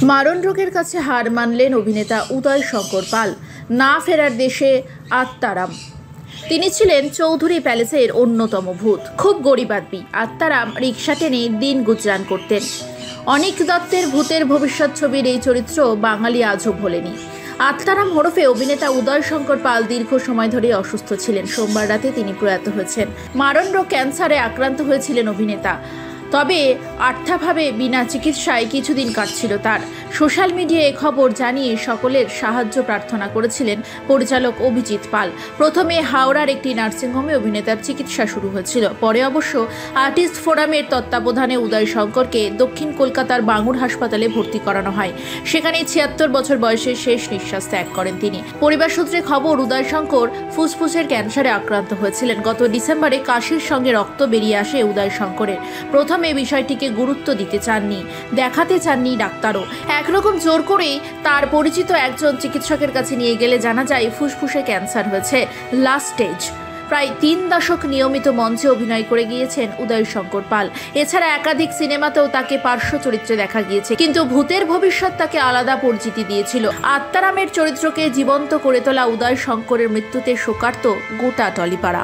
মারণ রোগের কাছে হার মানলেন অভিনেতা উদয় শঙ্কর পাল। না ফেরার দেশে আত্মারাম। তিনি ছিলেন চৌধুরী প্যালেসের অন্যতম ভূত। খুব গরিব আদমি। আত্মারাম রিক্সা টেনে দিন গুজরান করতেন। অনিক দত্তের ভূতের ভবিষ্যৎ ছবির এই চরিত্র বাঙালি আজও ভোলেনি। আত্মারাম ওরফে অভিনেতা উদয় শঙ্কর পাল দীর্ঘ সময় ধরে অসুস্থ ছিলেন। সোমবার রাতে তিনি প্রয়াত হয়েছেন। মারণ রোগ ক্যান্সারে আক্রান্ত হয়েছিলেন অভিনেতা। তবে আর্থাভাবে বিনা চিকিৎসায় কিছুদিন কাটছিল তার। সোশ্যাল মিডিয়ায় খবর জানিয়ে সকলের সাহায্য প্রার্থনা করেছিলেন পরিচালক অভিজিৎ পাল। প্রথমে হাওড়ার একটি নার্সিংহোমে অভিনেতার চিকিৎসা শুরু হয়েছিল। পরে অবশ্য আর্টিস্ট ফোরামের তত্ত্বাবধানে উদয় শঙ্করকে দক্ষিণ কলকাতার বাঙুর হাসপাতালে ভর্তি করানো হয়। সেখানে ৭৬ বছর বয়সে শেষ নিঃশ্বাস ত্যাগ করেন তিনি। পরিবার সূত্রে খবর, উদয় শঙ্কর ফুসফুসের ক্যান্সারে আক্রান্ত হয়েছিলেন। গত ডিসেম্বরে কাশির সঙ্গে রক্ত বেরিয়ে আসে উদয় শঙ্করের। প্রথমে বিষয়টিকে গুরুত্ব দিতে চাননি, দেখাতে চাননি ডাক্তারও। একরকম জোর করেই তার পরিচিত একজন চিকিৎসকের কাছে নিয়ে গেলে জানা যায় ফুসফুসে ক্যান্সার হয়েছে, লাস্ট স্টেজ। প্রায় ৩ দশক নিয়মিত মঞ্চে অভিনয় করে গিয়েছেন উদয় শঙ্কর পাল। এছাড়া একাধিক সিনেমাতেও তাকে পার্শ্ব চরিত্রে দেখা গিয়েছে, কিন্তু ভূতের ভবিষ্যৎ তাকে আলাদা পরিচিতি দিয়েছিল। আত্মারামের চরিত্রকে জীবন্ত করে তোলা উদয় শঙ্করের মৃত্যুতে শোকার্ত গোটা টলিপাড়া।